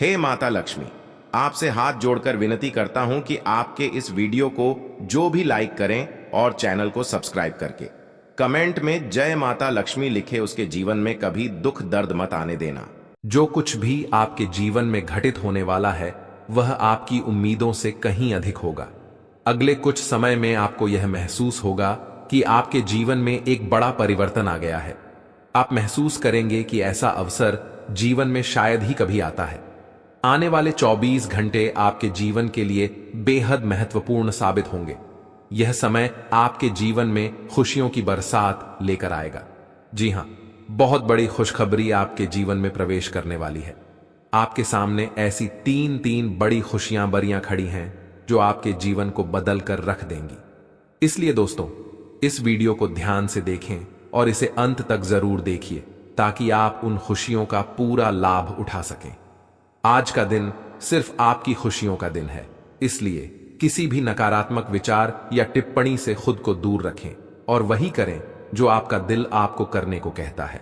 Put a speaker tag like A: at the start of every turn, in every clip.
A: हे माता लक्ष्मी, आपसे हाथ जोड़कर विनती करता हूं कि आपके इस वीडियो को जो भी लाइक करें और चैनल को सब्सक्राइब करके कमेंट में जय माता लक्ष्मी लिखे, उसके जीवन में कभी दुख दर्द मत आने देना।
B: जो कुछ भी आपके जीवन में घटित होने वाला है वह आपकी उम्मीदों से कहीं अधिक होगा। अगले कुछ समय में आपको यह महसूस होगा कि आपके जीवन में एक बड़ा परिवर्तन आ गया है। आप महसूस करेंगे कि ऐसा अवसर जीवन में शायद ही कभी आता है। आने वाले 24 घंटे आपके जीवन के लिए बेहद महत्वपूर्ण साबित होंगे। यह समय आपके जीवन में खुशियों की बरसात लेकर आएगा। जी हां, बहुत बड़ी खुशखबरी आपके जीवन में प्रवेश करने वाली है। आपके सामने ऐसी तीन बड़ी खुशियां बरियां खड़ी हैं जो आपके जीवन को बदल कर रख देंगी। इसलिए दोस्तों, इस वीडियो को ध्यान से देखें और इसे अंत तक जरूर देखिए ताकि आप उन खुशियों का पूरा लाभ उठा सकें। आज का दिन सिर्फ आपकी खुशियों का दिन है, इसलिए किसी भी नकारात्मक विचार या टिप्पणी से खुद को दूर रखें और वही करें जो आपका दिल आपको करने को कहता है।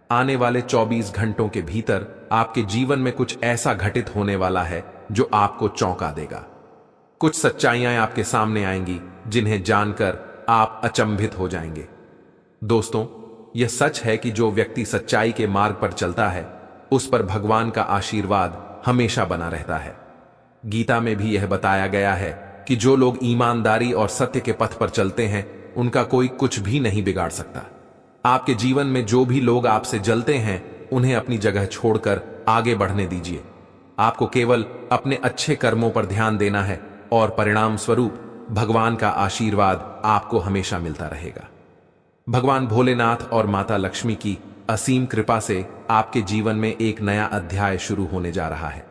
B: आने वाले 24 घंटों के भीतर आपके जीवन में कुछ ऐसा घटित होने वाला है जो आपको चौंका देगा। कुछ सच्चाइयां आपके सामने आएंगी जिन्हें जानकर आप अचंभित हो जाएंगे। दोस्तों, यह सच है कि जो व्यक्ति सच्चाई के मार्ग पर चलता है उस पर भगवान का आशीर्वाद हमेशा बना रहता है। गीता में भी यह बताया गया है कि जो लोग ईमानदारी और सत्य के पथ पर चलते हैं उनका कोई कुछ भी नहीं बिगाड़ सकता। आपके जीवन में जो भी लोग आपसे जलते हैं उन्हें अपनी जगह छोड़कर आगे बढ़ने दीजिए। आपको केवल अपने अच्छे कर्मों पर ध्यान देना है और परिणाम स्वरूप भगवान का आशीर्वाद आपको हमेशा मिलता रहेगा। भगवान भोलेनाथ और माता लक्ष्मी की असीम कृपा से आपके जीवन में एक नया अध्याय शुरू होने जा रहा है।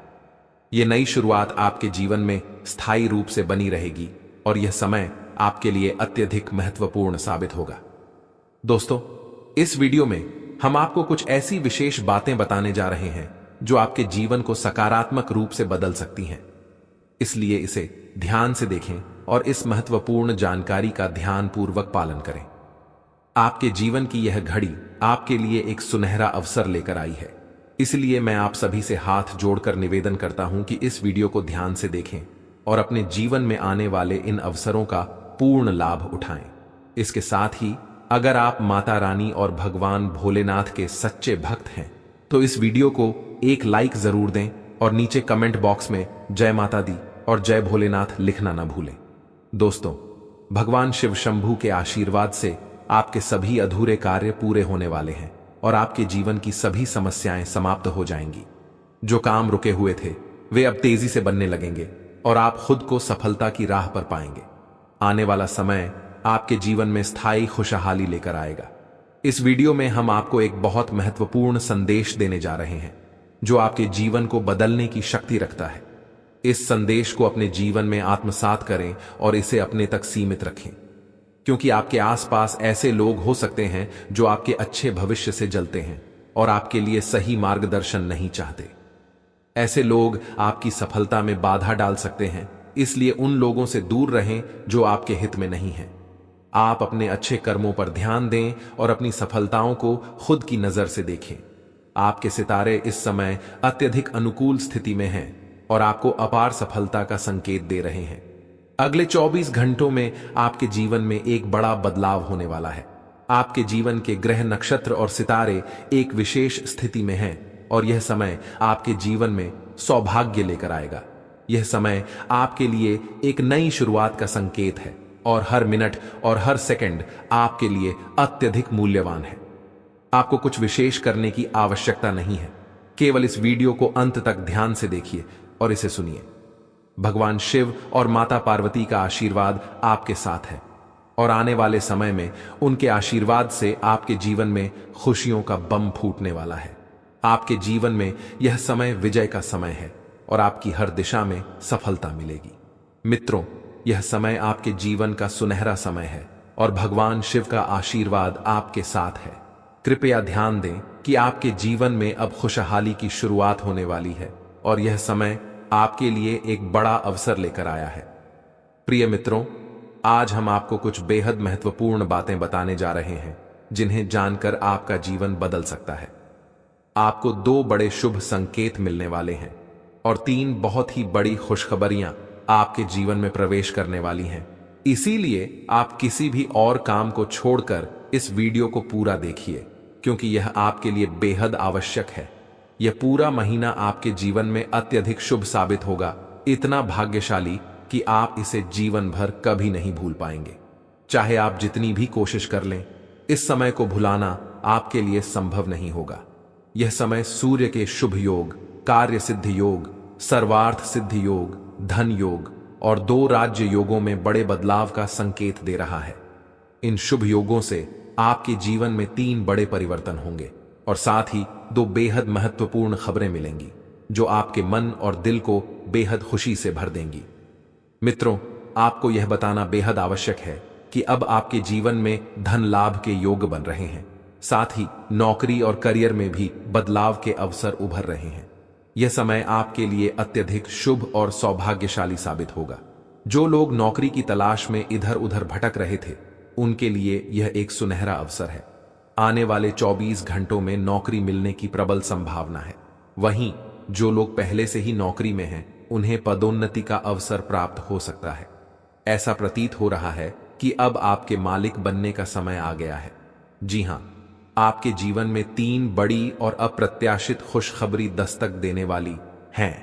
B: यह नई शुरुआत आपके जीवन में स्थायी रूप से बनी रहेगी और यह समय आपके लिए अत्यधिक महत्वपूर्ण साबित होगा। दोस्तों, इस वीडियो में हम आपको कुछ ऐसी विशेष बातें बताने जा रहे हैं जो आपके जीवन को सकारात्मक रूप से बदल सकती हैं। इसलिए इसे ध्यान से देखें और इस महत्वपूर्ण जानकारी का ध्यानपूर्वक पालन करें। आपके जीवन की यह घड़ी आपके लिए एक सुनहरा अवसर लेकर आई है, इसलिए मैं आप सभी से हाथ जोड़कर निवेदन करता हूं कि इस वीडियो को ध्यान से देखें और अपने जीवन में आने वाले इन अवसरों का पूर्ण लाभ उठाएं। इसके साथ ही अगर आप माता रानी और भगवान भोलेनाथ के सच्चे भक्त हैं तो इस वीडियो को एक लाइक जरूर दें और नीचे कमेंट बॉक्स में जय माता दी और जय भोलेनाथ लिखना न भूलें। दोस्तों, भगवान शिव शंभू के आशीर्वाद से आपके सभी अधूरे कार्य पूरे होने वाले हैं और आपके जीवन की सभी समस्याएं समाप्त हो जाएंगी। जो काम रुके हुए थे वे अब तेजी से बनने लगेंगे और आप खुद को सफलता की राह पर पाएंगे। आने वाला समय आपके जीवन में स्थायी खुशहाली लेकर आएगा। इस वीडियो में हम आपको एक बहुत महत्वपूर्ण संदेश देने जा रहे हैं जो आपके जीवन को बदलने की शक्ति रखता है। इस संदेश को अपने जीवन में आत्मसात करें और इसे अपने तक सीमित रखें, क्योंकि आपके आसपास ऐसे लोग हो सकते हैं जो आपके अच्छे भविष्य से जलते हैं और आपके लिए सही मार्गदर्शन नहीं चाहते। ऐसे लोग आपकी सफलता में बाधा डाल सकते हैं, इसलिए उन लोगों से दूर रहें जो आपके हित में नहीं हैं। आप अपने अच्छे कर्मों पर ध्यान दें और अपनी सफलताओं को खुद की नजर से देखें। आपके सितारे इस समय अत्यधिक अनुकूल स्थिति में हैं और आपको अपार सफलता का संकेत दे रहे हैं। अगले 24 घंटों में आपके जीवन में एक बड़ा बदलाव होने वाला है। आपके जीवन के ग्रह, नक्षत्र और सितारे एक विशेष स्थिति में हैं और यह समय आपके जीवन में सौभाग्य लेकर आएगा। यह समय आपके लिए एक नई शुरुआत का संकेत है और हर मिनट और हर सेकंड आपके लिए अत्यधिक मूल्यवान है। आपको कुछ विशेष करने की आवश्यकता नहीं है, केवल इस वीडियो को अंत तक ध्यान से देखिए और इसे सुनिए। भगवान शिव और माता पार्वती का आशीर्वाद आपके साथ है और आने वाले समय में उनके आशीर्वाद से आपके जीवन में खुशियों का बम फूटने वाला है। आपके जीवन में यह समय विजय का समय है और आपकी हर दिशा में सफलता मिलेगी। मित्रों, यह समय आपके जीवन का सुनहरा समय है और भगवान शिव का आशीर्वाद आपके साथ है। कृपया ध्यान दें कि आपके जीवन में अब खुशहाली की शुरुआत होने वाली है और यह समय आपके लिए एक बड़ा अवसर लेकर आया है। प्रिय मित्रों, आज हम आपको कुछ बेहद महत्वपूर्ण बातें बताने जा रहे हैं जिन्हें जानकर आपका जीवन बदल सकता है। आपको 2 बड़े शुभ संकेत मिलने वाले हैं। और 3 बहुत ही बड़ी खुशखबरियां आपके जीवन में प्रवेश करने वाली हैं। इसीलिए आप किसी भी और काम को छोड़कर इस वीडियो को पूरा देखिए, क्योंकि यह आपके लिए बेहद आवश्यक है। यह पूरा महीना आपके जीवन में अत्यधिक शुभ साबित होगा, इतना भाग्यशाली कि आप इसे जीवन भर कभी नहीं भूल पाएंगे। चाहे आप जितनी भी कोशिश कर लें, इस समय को भुलाना आपके लिए संभव नहीं होगा। यह समय सूर्य के शुभ योग, कार्य सिद्धि योग, सर्वार्थ सिद्धि योग, धन योग और 2 राज्य योगों में बड़े बदलाव का संकेत दे रहा है। इन शुभ योगों से आपके जीवन में 3 बड़े परिवर्तन होंगे और साथ ही 2 बेहद महत्वपूर्ण खबरें मिलेंगी जो आपके मन और दिल को बेहद खुशी से भर देंगी। मित्रों, आपको यह बताना बेहद आवश्यक है कि अब आपके जीवन में धन लाभ के योग बन रहे हैं। साथ ही नौकरी और करियर में भी बदलाव के अवसर उभर रहे हैं। यह समय आपके लिए अत्यधिक शुभ और सौभाग्यशाली साबित होगा। जो लोग नौकरी की तलाश में इधर उधर भटक रहे थे, उनके लिए यह एक सुनहरा अवसर है। आने वाले 24 घंटों में नौकरी मिलने की प्रबल संभावना है। वहीं जो लोग पहले से ही नौकरी में हैं, उन्हें पदोन्नति का अवसर प्राप्त हो सकता है। ऐसा प्रतीत हो रहा है कि अब आपके मालिक बनने का समय आ गया है। जी हां, आपके जीवन में 3 बड़ी और अप्रत्याशित खुशखबरी दस्तक देने वाली हैं।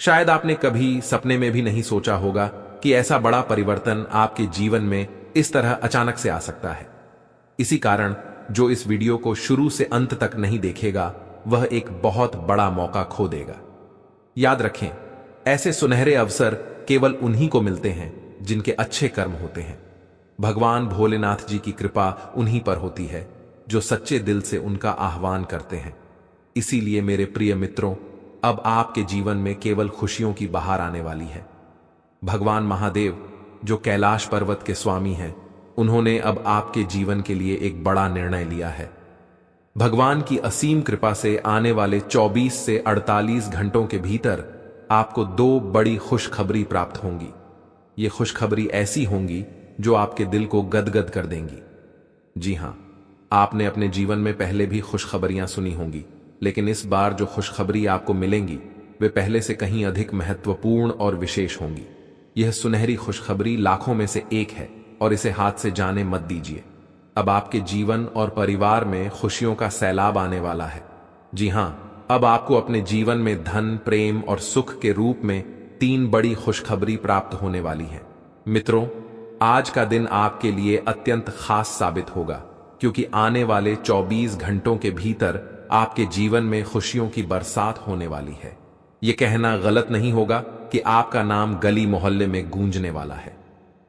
B: शायद आपने कभी सपने में भी नहीं सोचा होगा कि ऐसा बड़ा परिवर्तन आपके जीवन में इस तरह अचानक से आ सकता है। इसी कारण जो इस वीडियो को शुरू से अंत तक नहीं देखेगा, वह एक बहुत बड़ा मौका खो देगा। याद रखें, ऐसे सुनहरे अवसर केवल उन्हीं को मिलते हैं जिनके अच्छे कर्म होते हैं। भगवान भोलेनाथ जी की कृपा उन्हीं पर होती है जो सच्चे दिल से उनका आह्वान करते हैं। इसीलिए मेरे प्रिय मित्रों, अब आपके जीवन में केवल खुशियों की बहार आने वाली है। भगवान महादेव, जो कैलाश पर्वत के स्वामी हैं, उन्होंने अब आपके जीवन के लिए एक बड़ा निर्णय लिया है। भगवान की असीम कृपा से आने वाले 24 से 48 घंटों के भीतर आपको 2 बड़ी खुशखबरी प्राप्त होंगी। ये खुशखबरी ऐसी होंगी जो आपके दिल को गदगद कर देंगी। जी हां, आपने अपने जीवन में पहले भी खुशखबरियां सुनी होंगी, लेकिन इस बार जो खुशखबरी आपको मिलेंगी वे पहले से कहीं अधिक महत्वपूर्ण और विशेष होंगी। यह सुनहरी खुशखबरी लाखों में से एक है और इसे हाथ से जाने मत दीजिए। अब आपके जीवन और परिवार में खुशियों का सैलाब आने वाला है। जी हां, अब आपको अपने जीवन में धन, प्रेम और सुख के रूप में 3 बड़ी खुशखबरी प्राप्त होने वाली है। मित्रों, आज का दिन आपके लिए अत्यंत खास साबित होगा, क्योंकि आने वाले 24 घंटों के भीतर आपके जीवन में खुशियों की बरसात होने वाली है। यह कहना गलत नहीं होगा कि आपका नाम गली मोहल्ले में गूंजने वाला है।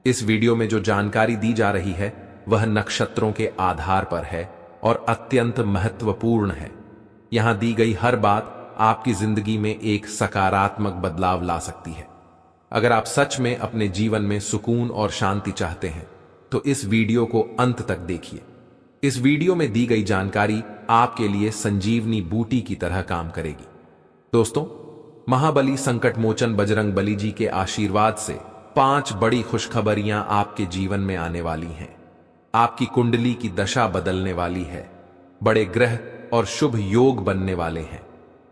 B: इस वीडियो में जो जानकारी दी जा रही है वह नक्षत्रों के आधार पर है और अत्यंत महत्वपूर्ण है। यहां दी गई हर बात आपकी जिंदगी में एक सकारात्मक बदलाव ला सकती है। अगर आप सच में अपने जीवन में सुकून और शांति चाहते हैं तो इस वीडियो को अंत तक देखिए। इस वीडियो में दी गई जानकारी आपके लिए संजीवनी बूटी की तरह काम करेगी। दोस्तों, महाबली संकट मोचन बजरंग बली जी के आशीर्वाद से 5 बड़ी खुशखबरियां आपके जीवन में आने वाली हैं। आपकी कुंडली की दशा बदलने वाली है। बड़े ग्रह और शुभ योग बनने वाले हैं।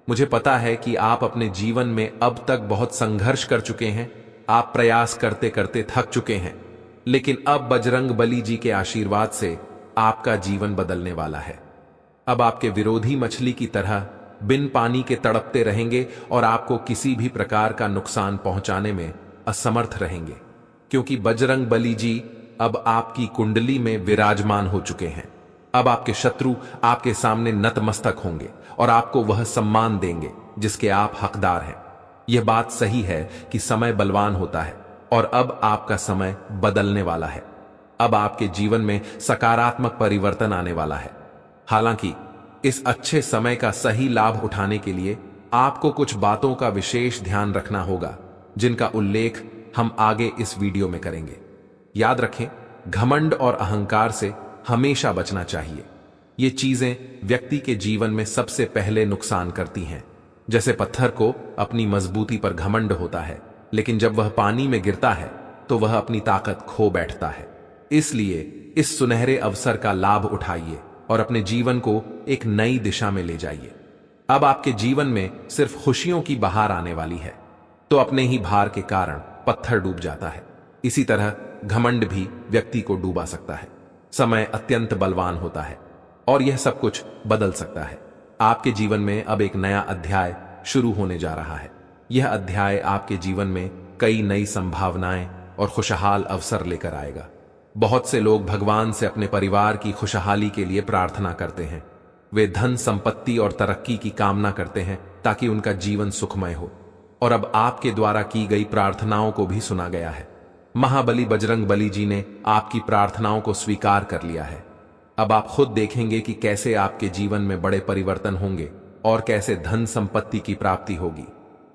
B: मुझे पता है कि आप अपने जीवन में अब तक बहुत संघर्ष कर चुके हैं। आप प्रयास करते करते थक चुके हैं, लेकिन अब बजरंग बली जी के आशीर्वाद से आपका जीवन बदलने वाला है। अब आपके विरोधी मछली की तरह बिन पानी के तड़पते रहेंगे और आपको किसी भी प्रकार का नुकसान पहुंचाने में असमर्थ रहेंगे, क्योंकि बजरंग बली जी अब आपकी कुंडली में विराजमान हो चुके हैं। अब आपके शत्रु आपके सामने नतमस्तक होंगे और आपको वह सम्मान देंगे जिसके आप हकदार हैं। यह बात सही है कि समय बलवान होता है और अब आपका समय बदलने वाला है। अब आपके जीवन में सकारात्मक परिवर्तन आने वाला है। हालांकि इस अच्छे समय का सही लाभ उठाने के लिए आपको कुछ बातों का विशेष ध्यान रखना होगा, जिनका उल्लेख हम आगे इस वीडियो में करेंगे। याद रखें, घमंड और अहंकार से हमेशा बचना चाहिए। ये चीजें व्यक्ति के जीवन में सबसे पहले नुकसान करती हैं। जैसे पत्थर को अपनी मजबूती पर घमंड होता है, लेकिन जब वह पानी में गिरता है तो वह अपनी ताकत खो बैठता है। इसलिए इस सुनहरे अवसर का लाभ उठाइए और अपने जीवन को एक नई दिशा में ले जाइए। अब आपके जीवन में सिर्फ खुशियों की बहार आने वाली है। तो अपने ही भार के कारण पत्थर डूब जाता है, इसी तरह घमंड भी व्यक्ति को डूबा सकता है। समय अत्यंत बलवान होता है और यह सब कुछ बदल सकता है। आपके जीवन में अब एक नया अध्याय शुरू होने जा रहा है। यह अध्याय आपके जीवन में कई नई संभावनाएं और खुशहाल अवसर लेकर आएगा। बहुत से लोग भगवान से अपने परिवार की खुशहाली के लिए प्रार्थना करते हैं। वे धन, संपत्ति और तरक्की की कामना करते हैं ताकि उनका जीवन सुखमय हो। और अब आपके द्वारा की गई प्रार्थनाओं को भी सुना गया है। महाबली बजरंग बली जी ने आपकी प्रार्थनाओं को स्वीकार कर लिया है। अब आप खुद देखेंगे कि कैसे आपके जीवन में बड़े परिवर्तन होंगे और कैसे धन संपत्ति की प्राप्ति होगी।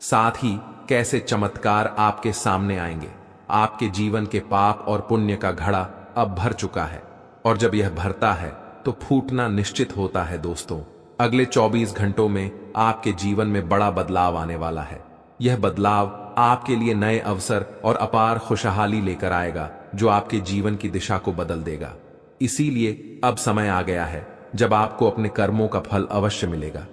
B: साथ ही कैसे चमत्कार आपके सामने आएंगे। आपके जीवन के पाप और पुण्य का घड़ा अब भर चुका है और जब यह भरता है तो फूटना निश्चित होता है। दोस्तों, अगले 24 घंटों में आपके जीवन में बड़ा बदलाव आने वाला है। यह बदलाव आपके लिए नए अवसर और अपार खुशहाली लेकर आएगा जो आपके जीवन की दिशा को बदल देगा। इसीलिए अब समय आ गया है जब आपको अपने कर्मों का फल अवश्य मिलेगा।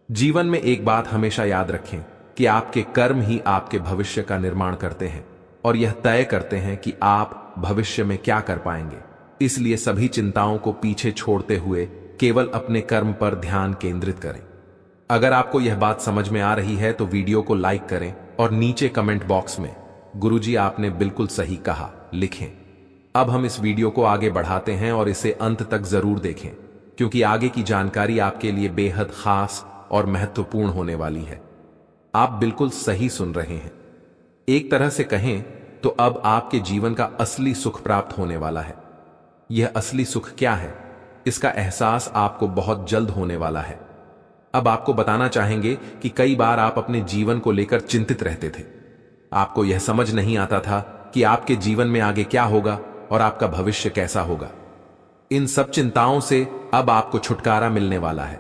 B: जीवन में एक बात हमेशा याद रखें कि आपके कर्म ही आपके भविष्य का निर्माण करते हैं और यह तय करते हैं कि आप भविष्य में क्या कर पाएंगे। इसलिए सभी चिंताओं को पीछे छोड़ते हुए केवल अपने कर्म पर ध्यान केंद्रित करें। अगर आपको यह बात समझ में आ रही है तो वीडियो को लाइक करें और नीचे कमेंट बॉक्स में गुरुजी आपने बिल्कुल सही कहा लिखें। अब हम इस वीडियो को आगे बढ़ाते हैं और इसे अंत तक जरूर देखें क्योंकि आगे की जानकारी आपके लिए बेहद खास और महत्वपूर्ण होने वाली है। आप बिल्कुल सही सुन रहे हैं। एक तरह से कहें तो अब आपके जीवन का असली सुख प्राप्त होने वाला है। यह असली सुख क्या है, इसका एहसास आपको बहुत जल्द होने वाला है। अब आपको बताना चाहेंगे कि कई बार आप अपने जीवन को लेकर चिंतित रहते थे। आपको यह समझ नहीं आता था कि आपके जीवन में आगे क्या होगा और आपका भविष्य कैसा होगा। इन सब चिंताओं से अब आपको छुटकारा मिलने वाला है।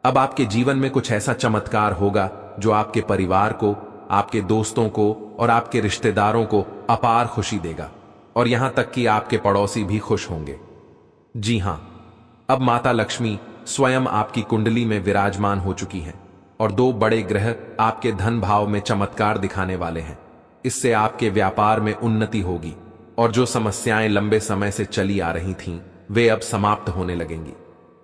B: अब आपके जीवन में कुछ ऐसा चमत्कार होगा जो आपके परिवार को, आपके दोस्तों को और आपके रिश्तेदारों को अपार खुशी देगा और यहां तक कि आपके पड़ोसी भी खुश होंगे। जी हां, अब माता लक्ष्मी स्वयं आपकी कुंडली में विराजमान हो चुकी हैं और 2 बड़े ग्रह आपके धन भाव में चमत्कार दिखाने वाले हैं। इससे आपके व्यापार में उन्नति होगी और जो समस्याएं लंबे समय से चली आ रही थीं, वे अब समाप्त होने लगेंगी।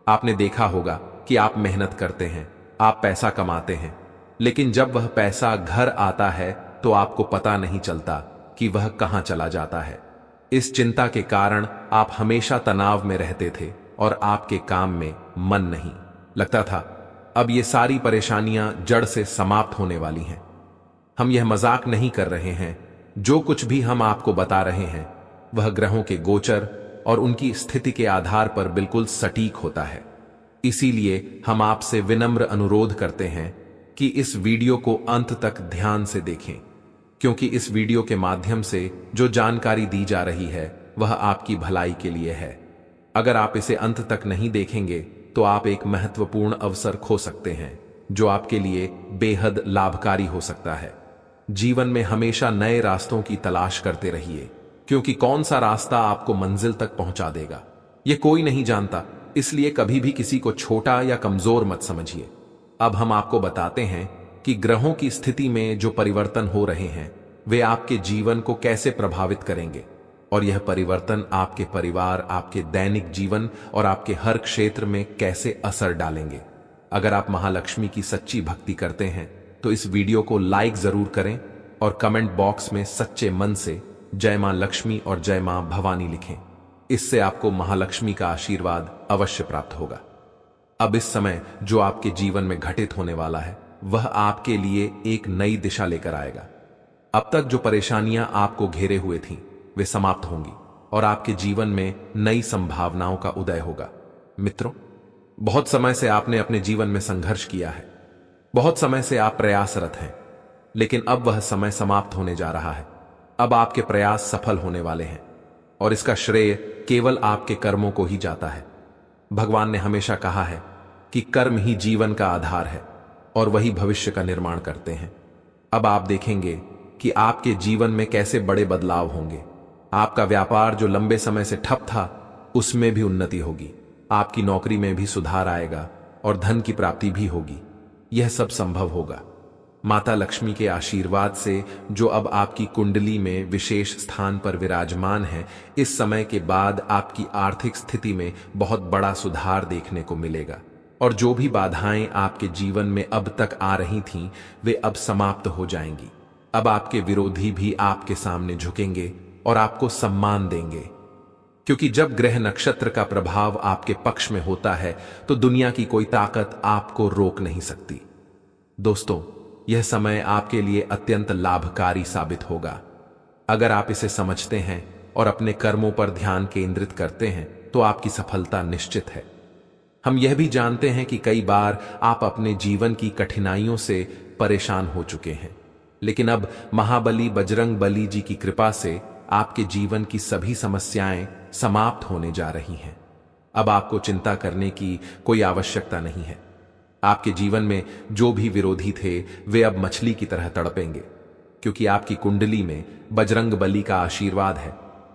B: आपने देखा होगा कि आप मेहनत करते हैं, आप पैसा कमाते हैं, लेकिन जब वह पैसा घर आता है तो आपको पता नहीं चलता कि वह कहां चला जाता है। इस चिंता के कारण आप हमेशा तनाव में रहते थे और आपके काम में मन नहीं लगता था। अब ये सारी परेशानियां जड़ से समाप्त होने वाली हैं। हम यह मजाक नहीं कर रहे हैं। जो कुछ भी हम आपको बता रहे हैं वह ग्रहों के गोचर और उनकी स्थिति के आधार पर बिल्कुल सटीक होता है। इसीलिए हम आपसे विनम्र अनुरोध करते हैं कि इस वीडियो को अंत तक ध्यान से देखें, क्योंकि इस वीडियो के माध्यम से जो जानकारी दी जा रही है वह आपकी भलाई के लिए है। अगर आप इसे अंत तक नहीं देखेंगे तो आप एक महत्वपूर्ण अवसर खो सकते हैं जो आपके लिए बेहद लाभकारी हो सकता है। जीवन में हमेशा नए रास्तों की तलाश करते रहिए, क्योंकि कौन सा रास्ता आपको मंजिल तक पहुंचा देगा यह कोई नहीं जानता। इसलिए कभी भी किसी को छोटा या कमजोर मत समझिए। अब हम आपको बताते हैं कि ग्रहों की स्थिति में जो परिवर्तन हो रहे हैं वे आपके जीवन को कैसे प्रभावित करेंगे और यह परिवर्तन आपके परिवार, आपके दैनिक जीवन और आपके हर क्षेत्र में कैसे असर डालेंगे। अगर आप महालक्ष्मी की सच्ची भक्ति करते हैं तो इस वीडियो को लाइक जरूर करें और कमेंट बॉक्स में सच्चे मन से जय मां लक्ष्मी और जय मां भवानी लिखें। इससे आपको महालक्ष्मी का आशीर्वाद अवश्य प्राप्त होगा। अब इस समय जो आपके जीवन में घटित होने वाला है वह आपके लिए एक नई दिशा लेकर आएगा। अब तक जो परेशानियां आपको घेरे हुए थीं वे समाप्त होंगी और आपके जीवन में नई संभावनाओं का उदय होगा। मित्रों, बहुत समय से आपने अपने जीवन में संघर्ष किया है, बहुत समय से आप प्रयासरत हैं, लेकिन अब वह समय समाप्त होने जा रहा है। अब आपके प्रयास सफल होने वाले हैं और इसका श्रेय केवल आपके कर्मों को ही जाता है। भगवान ने हमेशा कहा है कि कर्म ही जीवन का आधार है और वही भविष्य का निर्माण करते हैं। अब आप देखेंगे कि आपके जीवन में कैसे बड़े बदलाव होंगे। आपका व्यापार जो लंबे समय से ठप था उसमें भी उन्नति होगी, आपकी नौकरी में भी सुधार आएगा और धन की प्राप्ति भी होगी। यह सब संभव होगा माता लक्ष्मी के आशीर्वाद से, जो अब आपकी कुंडली में विशेष स्थान पर विराजमान है। इस समय के बाद आपकी आर्थिक स्थिति में बहुत बड़ा सुधार देखने को मिलेगा और जो भी बाधाएं आपके जीवन में अब तक आ रही थीं, वे अब समाप्त हो जाएंगी। अब आपके विरोधी भी आपके सामने झुकेंगे और आपको सम्मान देंगे, क्योंकि जब ग्रह नक्षत्र का प्रभाव आपके पक्ष में होता है तो दुनिया की कोई ताकत आपको रोक नहीं सकती। दोस्तों, यह समय आपके लिए अत्यंत लाभकारी साबित होगा। अगर आप इसे समझते हैं और अपने कर्मों पर ध्यान केंद्रित करते हैं तो आपकी सफलता निश्चित है। हम यह भी जानते हैं कि कई बार आप अपने जीवन की कठिनाइयों से परेशान हो चुके हैं, लेकिन अब महाबली बजरंग बली जी की कृपा से आपके जीवन की सभी समस्याएं समाप्त होने जा रही हैं। अब आपको चिंता करने की कोई आवश्यकता नहीं है। आपके जीवन में जो भी विरोधी थे, वे अब मछली की तरह तड़पेंगे, क्योंकि आपकी कुंडली में बजरंग बली का आशीर्वाद है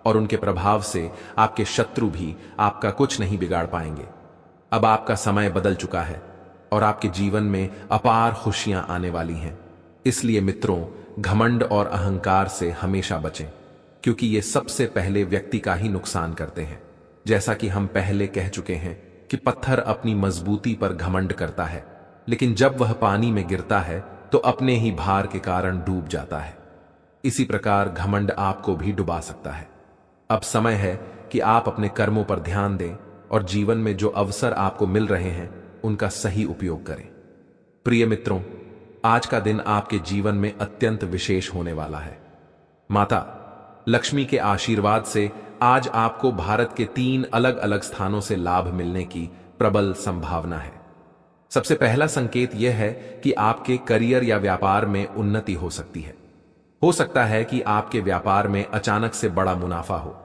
B: और उनके प्रभाव से आपके शत्रु भी आपका कुछ नहीं बिगाड़ पाएंगे। अब आपका समय बदल चुका है और आपके जीवन में अपार खुशियां आने वाली हैं। इसलिए मित्रों, घमंड और अहंकार से हमेशा बचें, क्योंकि ये सबसे पहले व्यक्ति का ही नुकसान करते हैं। जैसा कि हम पहले कह चुके हैं कि पत्थर अपनी मजबूती पर घमंड करता है, लेकिन जब वह पानी में गिरता है तो अपने ही भार के कारण डूब जाता है। इसी प्रकार घमंड आपको भी डुबा सकता है। अब समय है कि आप अपने कर्मों पर ध्यान दें और जीवन में जो अवसर आपको मिल रहे हैं उनका सही उपयोग करें। प्रिय मित्रों, आज का दिन आपके जीवन में अत्यंत विशेष होने वाला है। माता लक्ष्मी के आशीर्वाद से आज आपको भारत के 3 अलग अलग स्थानों से लाभ मिलने की प्रबल संभावना है। सबसे पहला संकेत यह है कि आपके करियर या व्यापार में उन्नति हो सकती है। हो सकता है कि आपके व्यापार में अचानक से बड़ा मुनाफा हो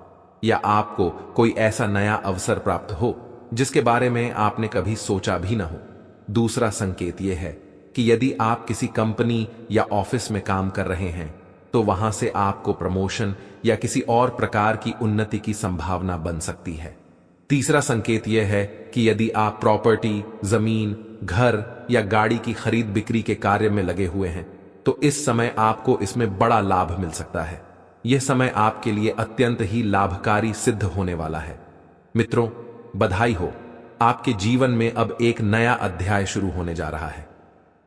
B: या आपको कोई ऐसा नया अवसर प्राप्त हो जिसके बारे में आपने कभी सोचा भी ना हो। दूसरा संकेत यह है कि यदि आप किसी कंपनी या ऑफिस में काम कर रहे हैं तो वहां से आपको प्रमोशन या किसी और प्रकार की उन्नति की संभावना बन सकती है। तीसरा संकेत यह है कि यदि आप प्रॉपर्टी, जमीन, घर या गाड़ी की खरीद बिक्री के कार्य में लगे हुए हैं तो इस समय आपको इसमें बड़ा लाभ मिल सकता है। यह समय आपके लिए अत्यंत ही लाभकारी सिद्ध होने वाला है। मित्रों, बधाई हो, आपके जीवन में अब एक नया अध्याय शुरू होने जा रहा है।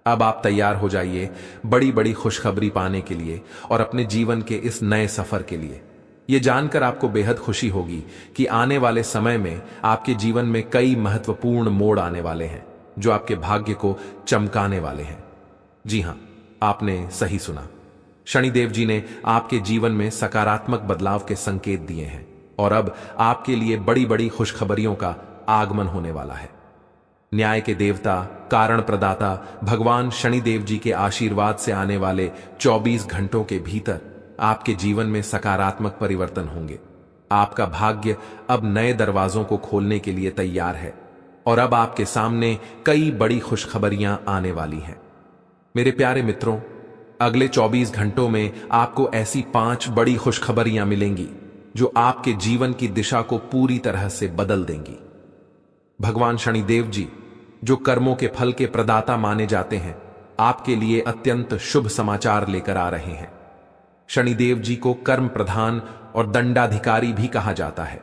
B: अब आप तैयार हो जाइए बड़ी बड़ी खुशखबरी पाने के लिए और अपने जीवन के इस नए सफर के लिए। यह जानकर आपको बेहद खुशी होगी कि आने वाले समय में आपके जीवन में कई महत्वपूर्ण मोड़ आने वाले हैं जो आपके भाग्य को चमकाने वाले हैं। जी हां, आपने सही सुना। शनिदेव जी ने आपके जीवन में सकारात्मक बदलाव के संकेत दिए हैं और अब आपके लिए बड़ी बड़ी खुशखबरियों का आगमन होने वाला है। न्याय के देवता, कारण प्रदाता भगवान शनिदेव जी के आशीर्वाद से आने वाले 24 घंटों के भीतर आपके जीवन में सकारात्मक परिवर्तन होंगे। आपका भाग्य अब नए दरवाजों को खोलने के लिए तैयार है और अब आपके सामने कई बड़ी खुशखबरियां आने वाली हैं। मेरे प्यारे मित्रों, अगले 24 घंटों में आपको ऐसी 5 बड़ी खुशखबरियां मिलेंगी जो आपके जीवन की दिशा को पूरी तरह से बदल देंगी। भगवान शनिदेव जी, जो कर्मों के फल के प्रदाता माने जाते हैं, आपके लिए अत्यंत शुभ समाचार लेकर आ रहे हैं। शनिदेव जी को कर्म प्रधान और दंडाधिकारी भी कहा जाता है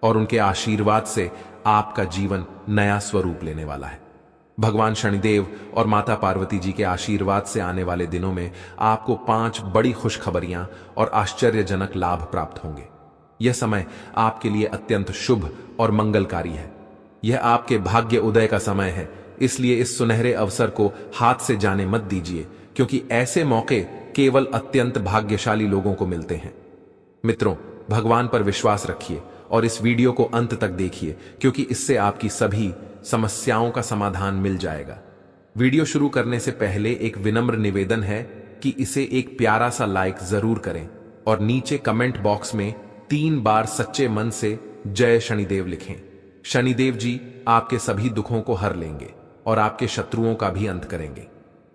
B: और उनके आशीर्वाद से आपका जीवन नया स्वरूप लेने वाला है। भगवान शनिदेव और माता पार्वती जी के आशीर्वाद से आने वाले दिनों में आपको 5 बड़ी खुशखबरियां और आश्चर्यजनक लाभ प्राप्त होंगे। यह समय आपके लिए अत्यंत शुभ और मंगलकारी है। यह आपके भाग्य उदय का समय है, इसलिए इस सुनहरे अवसर को हाथ से जाने मत दीजिए, क्योंकि ऐसे मौके केवल अत्यंत भाग्यशाली लोगों को मिलते हैं। मित्रों, भगवान पर विश्वास रखिए और इस वीडियो को अंत तक देखिए, क्योंकि इससे आपकी सभी समस्याओं का समाधान मिल जाएगा। वीडियो शुरू करने से पहले एक विनम्र निवेदन है कि इसे एक प्यारा सा लाइक जरूर करें और नीचे कमेंट बॉक्स में 3 बार सच्चे मन से जय शनिदेव लिखें। शनिदेव जी आपके सभी दुखों को हर लेंगे और आपके शत्रुओं का भी अंत करेंगे।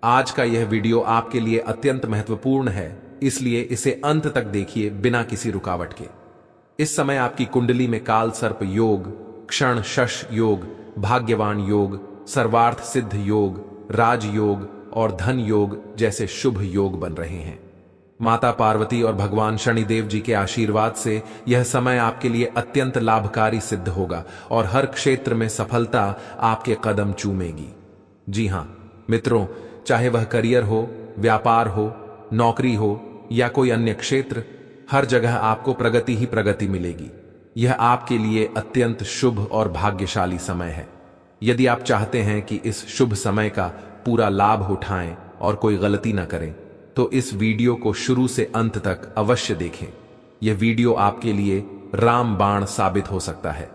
B: आज का यह वीडियो आपके लिए अत्यंत महत्वपूर्ण है, इसलिए इसे अंत तक देखिए बिना किसी रुकावट के। इस समय आपकी कुंडली में काल सर्प योग, क्षण शश योग, भाग्यवान योग, सर्वार्थ सिद्ध योग, राजयोग और धन योग जैसे शुभ योग बन रहे हैं। माता पार्वती और भगवान शनिदेव जी के आशीर्वाद से यह समय आपके लिए अत्यंत लाभकारी सिद्ध होगा और हर क्षेत्र में सफलता आपके कदम चूमेगी। जी हां मित्रों, चाहे वह करियर हो, व्यापार हो, नौकरी हो या कोई अन्य क्षेत्र, हर जगह आपको प्रगति ही प्रगति मिलेगी। यह आपके लिए अत्यंत शुभ और भाग्यशाली समय है। यदि आप चाहते हैं कि इस शुभ समय का पूरा लाभ उठाएं और कोई गलती न करें, तो इस वीडियो को शुरू से अंत तक अवश्य देखें। यह वीडियो आपके लिए रामबाण साबित हो सकता है।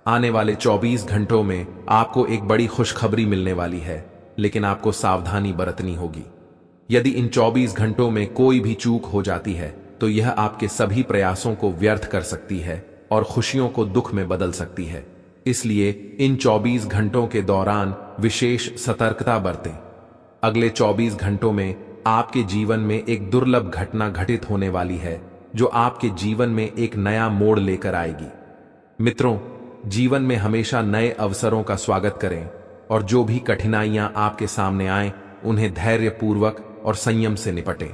B: आने वाले 24 घंटों में आपको एक बड़ी खुशखबरी मिलने वाली है, लेकिन आपको सावधानी बरतनी होगी। यदि इन 24 घंटों में कोई भी चूक हो जाती है, तो यह आपके सभी प्रयासों को व्यर्थ कर सकती है और खुशियों को दुख में बदल सकती है। इसलिए इन 24 घंटों के दौरान विशेष सतर्कता बरतें। अगले 24 घंटों में आपके जीवन में एक दुर्लभ घटना घटित होने वाली है, जो आपके जीवन में एक नया मोड़ लेकर आएगी। मित्रों, जीवन में हमेशा नए अवसरों का स्वागत करें और जो भी कठिनाइयां आपके सामने आएं, उन्हें धैर्यपूर्वक और संयम से निपटें।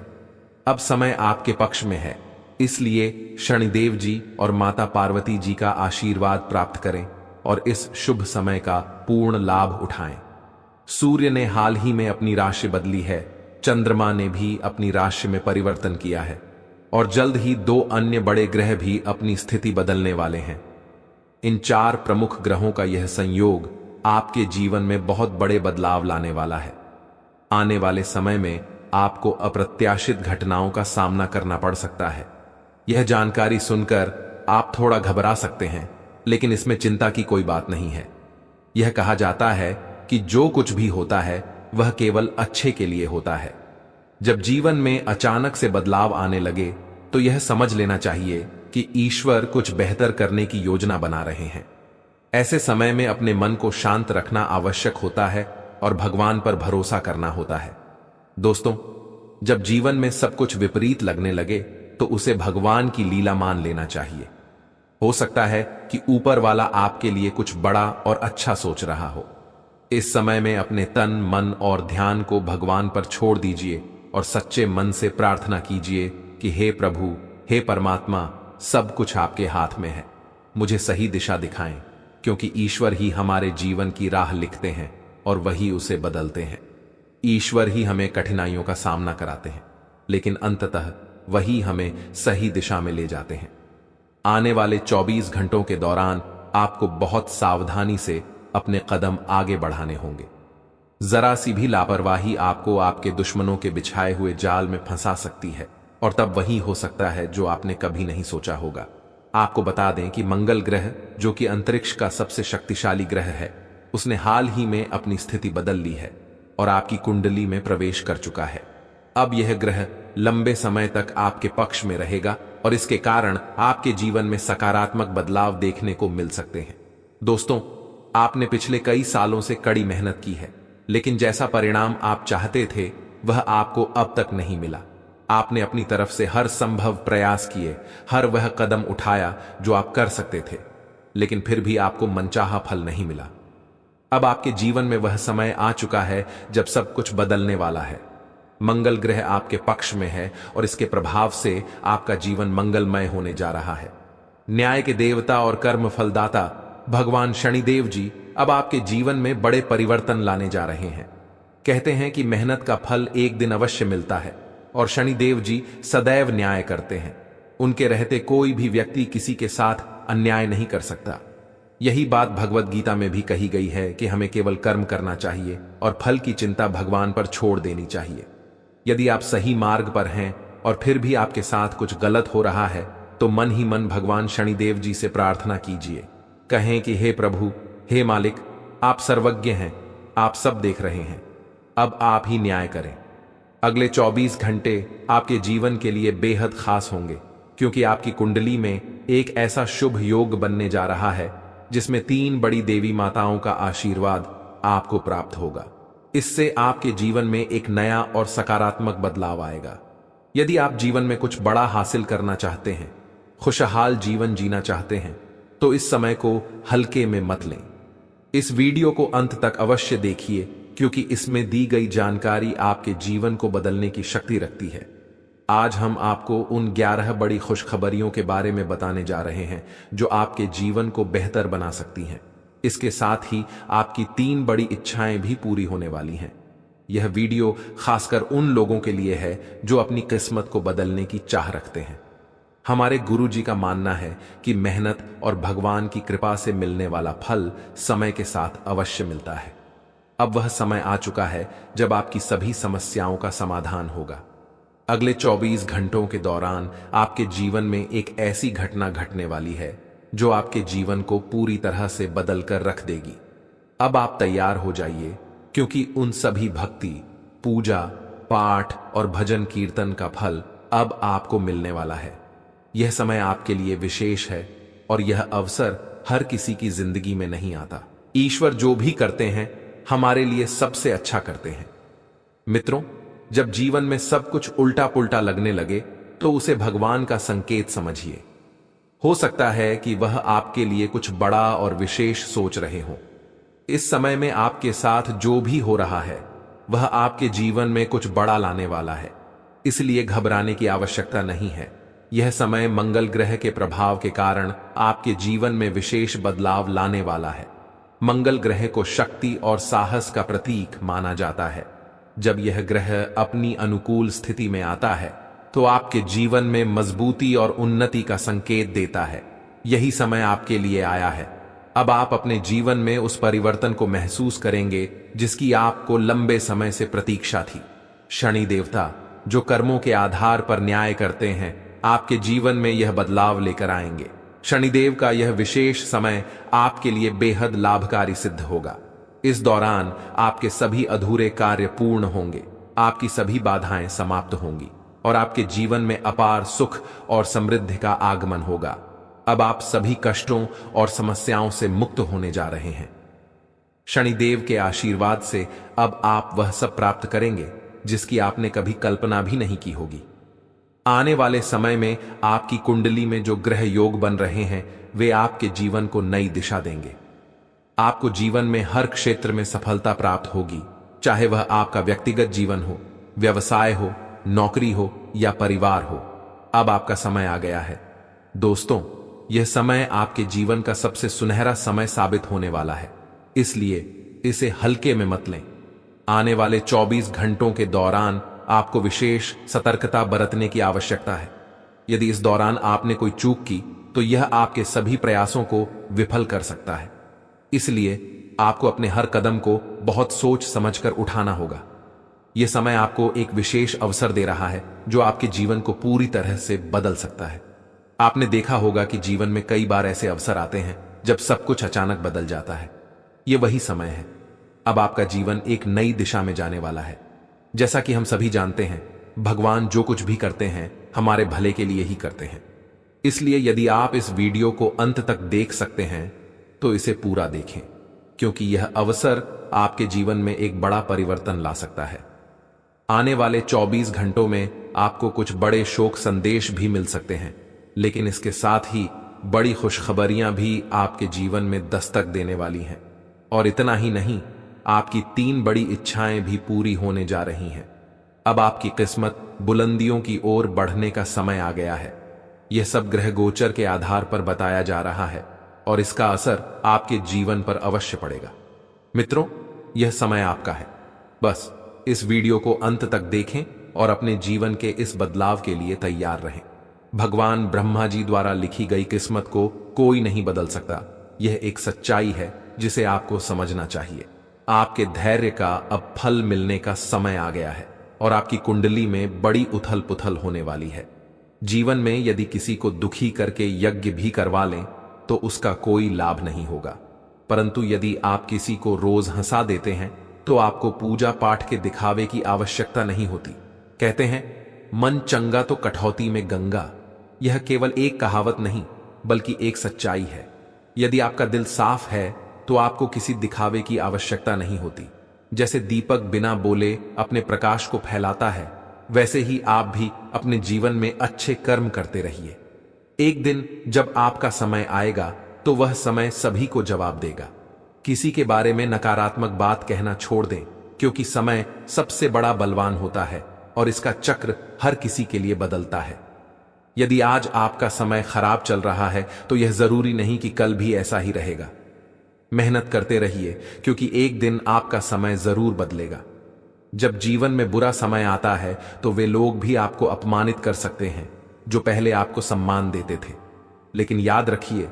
B: अब समय आपके पक्ष में है, इसलिए शनिदेव जी और माता पार्वती जी का आशीर्वाद प्राप्त करें और इस शुभ समय का पूर्ण लाभ उठाएं। सूर्य ने हाल ही में अपनी राशि बदली है, चंद्रमा ने भी अपनी राशि में परिवर्तन किया है और जल्द ही 2 अन्य बड़े ग्रह भी अपनी स्थिति बदलने वाले हैं। इन 4 प्रमुख ग्रहों का यह संयोग आपके जीवन में बहुत बड़े बदलाव लाने वाला है। आने वाले समय में आपको अप्रत्याशित घटनाओं का सामना करना पड़ सकता है। यह जानकारी सुनकर आप थोड़ा घबरा सकते हैं, लेकिन इसमें चिंता की कोई बात नहीं है। यह कहा जाता है कि जो कुछ भी होता है वह केवल अच्छे के लिए होता है। जब जीवन में अचानक से बदलाव आने लगे, तो यह समझ लेना चाहिए कि ईश्वर कुछ बेहतर करने की योजना बना रहे हैं। ऐसे समय में अपने मन को शांत रखना आवश्यक होता है और भगवान पर भरोसा करना होता है। दोस्तों, जब जीवन में सब कुछ विपरीत लगने लगे, तो उसे भगवान की लीला मान लेना चाहिए। हो सकता है कि ऊपर वाला आपके लिए कुछ बड़ा और अच्छा सोच रहा हो। इस समय में अपने तन, मन और ध्यान को भगवान पर छोड़ दीजिए और सच्चे मन से प्रार्थना कीजिए कि हे प्रभु, हे परमात्मा, सब कुछ आपके हाथ में है। मुझे सही दिशा दिखाएं, क्योंकि ईश्वर ही हमारे जीवन की राह लिखते हैं और वही उसे बदलते हैं। ईश्वर ही हमें कठिनाइयों का सामना कराते हैं, लेकिन अंततः वही हमें सही दिशा में ले जाते हैं। आने वाले 24 घंटों के दौरान आपको बहुत सावधानी से अपने कदम आगे बढ़ाने होंगे। जरा सी भी लापरवाही आपको आपके दुश्मनों के बिछाए हुए जाल में फंसा सकती है और तब वही हो सकता है जो आपने कभी नहीं सोचा होगा। आपको बता दें कि मंगल ग्रह, जो कि अंतरिक्ष का सबसे शक्तिशाली ग्रह है, उसने हाल ही में अपनी स्थिति बदल ली है और आपकी कुंडली में प्रवेश कर चुका है। अब यह ग्रह लंबे समय तक आपके पक्ष में रहेगा और इसके कारण आपके जीवन में सकारात्मक बदलाव देखने को मिल सकते हैं। दोस्तों, आपने पिछले कई सालों से कड़ी मेहनत की है, लेकिन जैसा परिणाम आप चाहते थे वह आपको अब तक नहीं मिला। आपने अपनी तरफ से हर संभव प्रयास किए, हर वह कदम उठाया जो आप कर सकते थे, लेकिन फिर भी आपको मनचाहा फल नहीं मिला। अब आपके जीवन में वह समय आ चुका है जब सब कुछ बदलने वाला है। मंगल ग्रह आपके पक्ष में है और इसके प्रभाव से आपका जीवन मंगलमय होने जा रहा है। न्याय के देवता और कर्म फलदाता भगवान शनिदेव जी अब आपके जीवन में बड़े परिवर्तन लाने जा रहे हैं। कहते हैं कि मेहनत का फल एक दिन अवश्य मिलता है और शनिदेव जी सदैव न्याय करते हैं। उनके रहते कोई भी व्यक्ति किसी के साथ अन्याय नहीं कर सकता। यही बात भगवत गीता में भी कही गई है कि हमें केवल कर्म करना चाहिए और फल की चिंता भगवान पर छोड़ देनी चाहिए। यदि आप सही मार्ग पर हैं और फिर भी आपके साथ कुछ गलत हो रहा है, तो मन ही मन भगवान शनिदेव जी से प्रार्थना कीजिए। कहें कि हे प्रभु, हे मालिक, आप सर्वज्ञ हैं, आप सब देख रहे हैं, अब आप ही न्याय करें। अगले 24 घंटे आपके जीवन के लिए बेहद खास होंगे, क्योंकि आपकी कुंडली में एक ऐसा शुभ योग बनने जा रहा है जिसमें 3 बड़ी देवी माताओं का आशीर्वाद आपको प्राप्त होगा। इससे आपके जीवन में एक नया और सकारात्मक बदलाव आएगा। यदि आप जीवन में कुछ बड़ा हासिल करना चाहते हैं, खुशहाल जीवन जीना चाहते हैं, तो इस समय को हल्के में मत लें। इस वीडियो को अंत तक अवश्य देखिए, क्योंकि इसमें दी गई जानकारी आपके जीवन को बदलने की शक्ति रखती है। आज हम आपको उन 11 बड़ी खुशखबरियों के बारे में बताने जा रहे हैं जो आपके जीवन को बेहतर बना सकती हैं। इसके साथ ही आपकी 3 बड़ी इच्छाएं भी पूरी होने वाली हैं। यह वीडियो खासकर उन लोगों के लिए है जो अपनी किस्मत को बदलने की चाह रखते हैं। हमारे गुरुजी का मानना है कि मेहनत और भगवान की कृपा से मिलने वाला फल समय के साथ अवश्य मिलता है। अब वह समय आ चुका है जब आपकी सभी समस्याओं का समाधान होगा। अगले 24 घंटों के दौरान आपके जीवन में एक ऐसी घटना घटने वाली है जो आपके जीवन को पूरी तरह से बदल कर रख देगी। अब आप तैयार हो जाइए, क्योंकि उन सभी भक्ति, पूजा, पाठ और भजन कीर्तन का फल अब आपको मिलने वाला है। यह समय आपके लिए विशेष है और यह अवसर हर किसी की जिंदगी में नहीं आता। ईश्वर जो भी करते हैं हमारे लिए सबसे अच्छा करते हैं। मित्रों, जब जीवन में सब कुछ उल्टा पुल्टा लगने लगे तो उसे भगवान का संकेत समझिए। हो सकता है कि वह आपके लिए कुछ बड़ा और विशेष सोच रहे हों। इस समय में आपके साथ जो भी हो रहा है वह आपके जीवन में कुछ बड़ा लाने वाला है, इसलिए घबराने की आवश्यकता नहीं है। यह समय मंगल ग्रह के प्रभाव के कारण आपके जीवन में विशेष बदलाव लाने वाला है। मंगल ग्रह को शक्ति और साहस का प्रतीक माना जाता है। जब यह ग्रह अपनी अनुकूल स्थिति में आता है तो आपके जीवन में मजबूती और उन्नति का संकेत देता है। यही समय आपके लिए आया है। अब आप अपने जीवन में उस परिवर्तन को महसूस करेंगे जिसकी आपको लंबे समय से प्रतीक्षा थी। शनि देवता, जो कर्मों के आधार पर न्याय करते हैं, आपके जीवन में यह बदलाव लेकर आएंगे। शनिदेव का यह विशेष समय आपके लिए बेहद लाभकारी सिद्ध होगा। इस दौरान आपके सभी अधूरे कार्य पूर्ण होंगे, आपकी सभी बाधाएं समाप्त होंगी और आपके जीवन में अपार सुख और समृद्धि का आगमन होगा। अब आप सभी कष्टों और समस्याओं से मुक्त होने जा रहे हैं। शनिदेव के आशीर्वाद से अब आप वह सब प्राप्त करेंगे जिसकी आपने कभी कल्पना भी नहीं की होगी। आने वाले समय में आपकी कुंडली में जो ग्रह योग बन रहे हैं वे आपके जीवन को नई दिशा देंगे। आपको जीवन में हर क्षेत्र में सफलता प्राप्त होगी, चाहे वह आपका व्यक्तिगत जीवन हो, व्यवसाय हो, नौकरी हो या परिवार हो। अब आपका समय आ गया है। दोस्तों, यह समय आपके जीवन का सबसे सुनहरा समय साबित होने वाला है, इसलिए इसे हल्के में मत लें। आने वाले 24 घंटों के दौरान आपको विशेष सतर्कता बरतने की आवश्यकता है। यदि इस दौरान आपने कोई चूक की तो यह आपके सभी प्रयासों को विफल कर सकता है। इसलिए आपको अपने हर कदम को बहुत सोच समझकर उठाना होगा। यह समय आपको एक विशेष अवसर दे रहा है जो आपके जीवन को पूरी तरह से बदल सकता है। आपने देखा होगा कि जीवन में कई बार ऐसे अवसर आते हैं जब सब कुछ अचानक बदल जाता है। यह वही समय है। अब आपका जीवन एक नई दिशा में जाने वाला है। जैसा कि हम सभी जानते हैं, भगवान जो कुछ भी करते हैं हमारे भले के लिए ही करते हैं। इसलिए यदि आप इस वीडियो को अंत तक देख सकते हैं तो इसे पूरा देखें, क्योंकि यह अवसर आपके जीवन में एक बड़ा परिवर्तन ला सकता है। आने वाले 24 घंटों में आपको कुछ बड़े शोक संदेश भी मिल सकते हैं, लेकिन इसके साथ ही बड़ी खुशखबरियां भी आपके जीवन में दस्तक देने वाली हैं। और इतना ही नहीं, आपकी 3 बड़ी इच्छाएं भी पूरी होने जा रही हैं। अब आपकी किस्मत बुलंदियों की ओर बढ़ने का समय आ गया है। यह सब ग्रह गोचर के आधार पर बताया जा रहा है और इसका असर आपके जीवन पर अवश्य पड़ेगा। मित्रों, यह समय आपका है। बस इस वीडियो को अंत तक देखें और अपने जीवन के इस बदलाव के लिए तैयार रहें। भगवान ब्रह्मा जी द्वारा लिखी गई किस्मत को कोई नहीं बदल सकता। यह एक सच्चाई है जिसे आपको समझना चाहिए। आपके धैर्य का अब फल मिलने का समय आ गया है और आपकी कुंडली में बड़ी उथल पुथल होने वाली है। जीवन में यदि किसी को दुखी करके यज्ञ भी करवा लें तो उसका कोई लाभ नहीं होगा, परंतु यदि आप किसी को रोज हंसा देते हैं तो आपको पूजा पाठ के दिखावे की आवश्यकता नहीं होती। कहते हैं, मन चंगा तो कठौती में गंगा। यह केवल एक कहावत नहीं बल्कि एक सच्चाई है। यदि आपका दिल साफ है तो आपको किसी दिखावे की आवश्यकता नहीं होती। जैसे दीपक बिना बोले अपने प्रकाश को फैलाता है, वैसे ही आप भी अपने जीवन में अच्छे कर्म करते रहिए। एक दिन जब आपका समय आएगा तो वह समय सभी को जवाब देगा। किसी के बारे में नकारात्मक बात कहना छोड़ दें, क्योंकि समय सबसे बड़ा बलवान होता है और इसका चक्र हर किसी के लिए बदलता है। यदि आज आपका समय खराब चल रहा है तो यह जरूरी नहीं कि कल भी ऐसा ही रहेगा। मेहनत करते रहिए, क्योंकि एक दिन आपका समय जरूर बदलेगा। जब जीवन में बुरा समय आता है तो वे लोग भी आपको अपमानित कर सकते हैं जो पहले आपको सम्मान देते थे। लेकिन याद रखिए,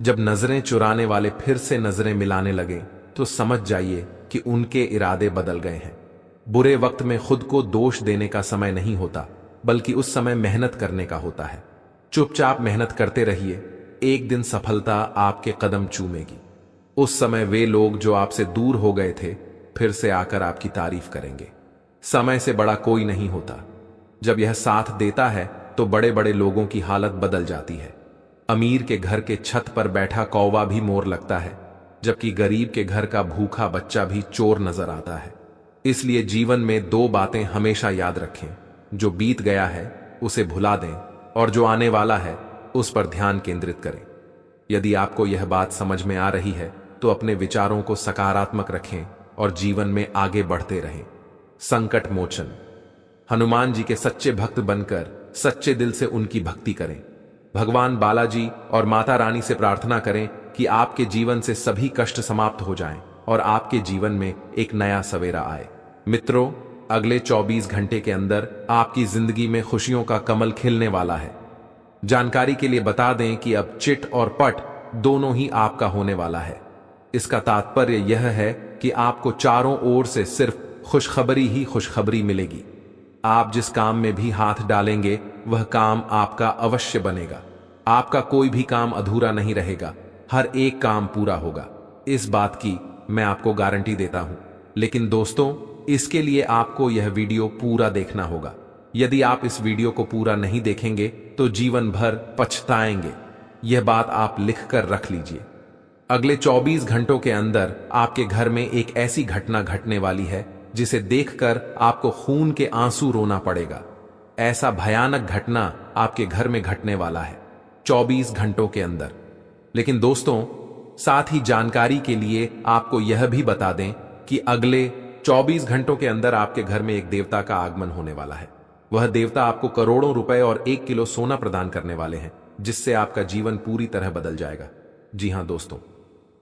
B: जब नजरें चुराने वाले फिर से नजरें मिलाने लगे तो समझ जाइए कि उनके इरादे बदल गए हैं। बुरे वक्त में खुद को दोष देने का समय नहीं होता, बल्कि उस समय मेहनत करने का होता है। चुपचाप मेहनत करते रहिए, एक दिन सफलता आपके कदम चूमेगी। उस समय वे लोग जो आपसे दूर हो गए थे फिर से आकर आपकी तारीफ करेंगे। समय से बड़ा कोई नहीं होता। जब यह साथ देता है तो बड़े बड़े लोगों की हालत बदल जाती है। अमीर के घर के छत पर बैठा कौवा भी मोर लगता है, जबकि गरीब के घर का भूखा बच्चा भी चोर नजर आता है। इसलिए जीवन में दो बातें हमेशा याद रखें, जो बीत गया है उसे भुला दें और जो आने वाला है उस पर ध्यान केंद्रित करें। यदि आपको यह बात समझ में आ रही है तो अपने विचारों को सकारात्मक रखें और जीवन में आगे बढ़ते रहें। संकट मोचन। हनुमान जी के सच्चे भक्त बनकर सच्चे दिल से उनकी भक्ति करें। भगवान बालाजी और माता रानी से प्रार्थना करें कि आपके जीवन से सभी कष्ट समाप्त हो जाएं और आपके जीवन में एक नया सवेरा आए। मित्रों, अगले 24 घंटे के अंदर आपकी जिंदगी में खुशियों का कमल खिलने वाला है। जानकारी के लिए बता दें कि अब चिट और पट दोनों ही आपका होने वाला है। इसका तात्पर्य यह है कि आपको चारों ओर से सिर्फ खुशखबरी ही खुशखबरी मिलेगी। आप जिस काम में भी हाथ डालेंगे वह काम आपका अवश्य बनेगा। आपका कोई भी काम अधूरा नहीं रहेगा, हर एक काम पूरा होगा। इस बात की मैं आपको गारंटी देता हूं। लेकिन दोस्तों, इसके लिए आपको यह वीडियो पूरा देखना होगा। यदि आप इस वीडियो को पूरा नहीं देखेंगे तो जीवन भर पछताएंगे। यह बात आप लिख कर रख लीजिए। अगले 24 घंटों के अंदर आपके घर में एक ऐसी घटना घटने वाली है जिसे देखकर आपको खून के आंसू रोना पड़ेगा। ऐसा भयानक घटना आपके घर में घटने वाला है 24 घंटों के अंदर। लेकिन दोस्तों, साथ ही जानकारी के लिए आपको यह भी बता दें कि अगले 24 घंटों के अंदर आपके घर में एक देवता का आगमन होने वाला है। वह देवता आपको करोड़ों रुपए और 1 किलो सोना प्रदान करने वाले हैं, जिससे आपका जीवन पूरी तरह बदल जाएगा। जी हां दोस्तों,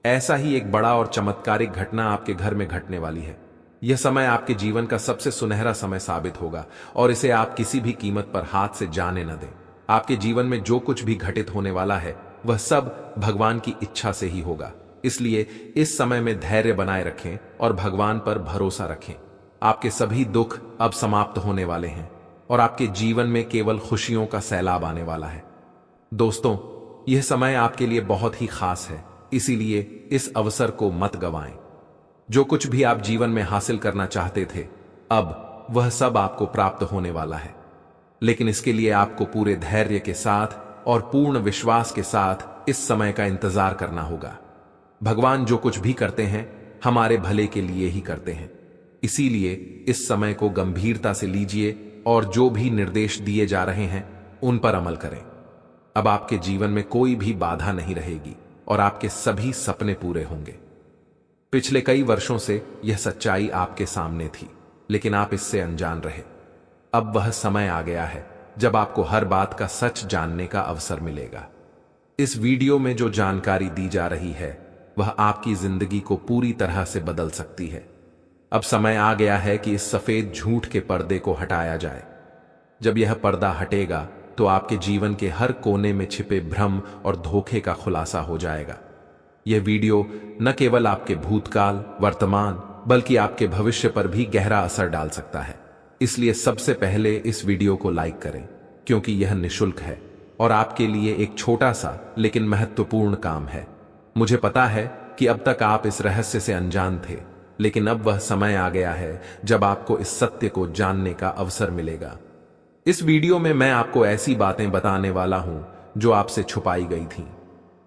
B: ऐसा ही एक बड़ा और चमत्कारिक घटना आपके घर में घटने वाली है। यह समय आपके जीवन का सबसे सुनहरा समय साबित होगा और इसे आप किसी भी कीमत पर हाथ से जाने न दें। आपके जीवन में जो कुछ भी घटित होने वाला है वह सब भगवान की इच्छा से ही होगा। इसलिए इस समय में धैर्य बनाए रखें और भगवान पर भरोसा रखें। आपके सभी दुख अब समाप्त होने वाले हैं और आपके जीवन में केवल खुशियों का सैलाब आने वाला है। दोस्तों, यह समय आपके लिए बहुत ही खास है, इसीलिए इस अवसर को मत गंवाएं। जो कुछ भी आप जीवन में हासिल करना चाहते थे, अब वह सब आपको प्राप्त होने वाला है। लेकिन इसके लिए आपको पूरे धैर्य के साथ और पूर्ण विश्वास के साथ इस समय का इंतजार करना होगा। भगवान जो कुछ भी करते हैं हमारे भले के लिए ही करते हैं। इसीलिए इस समय को गंभीरता से लीजिए और जो भी निर्देश दिए जा रहे हैं उन पर अमल करें। अब आपके जीवन में कोई भी बाधा नहीं रहेगी और आपके सभी सपने पूरे होंगे। पिछले कई वर्षों से यह सच्चाई आपके सामने थी, लेकिन आप इससे अनजान रहे। अब वह समय आ गया है जब आपको हर बात का सच जानने का अवसर मिलेगा। इस वीडियो में जो जानकारी दी जा रही है वह आपकी जिंदगी को पूरी तरह से बदल सकती है। अब समय आ गया है कि इस सफेद झूठ के पर्दे को हटाया जाए। जब यह पर्दा हटेगा तो आपके जीवन के हर कोने में छिपे भ्रम और धोखे का खुलासा हो जाएगा। यह वीडियो न केवल आपके भूतकाल, वर्तमान, बल्कि आपके भविष्य पर भी गहरा असर डाल सकता है। इसलिए सबसे पहले इस वीडियो को लाइक करें, क्योंकि यह निशुल्क है और आपके लिए एक छोटा सा लेकिन महत्वपूर्ण काम है। मुझे पता है कि अब तक आप इस रहस्य से अनजान थे, लेकिन अब वह समय आ गया है जब आपको इस सत्य को जानने का अवसर मिलेगा। इस वीडियो में मैं आपको ऐसी बातें बताने वाला हूं जो आपसे छुपाई गई थीं।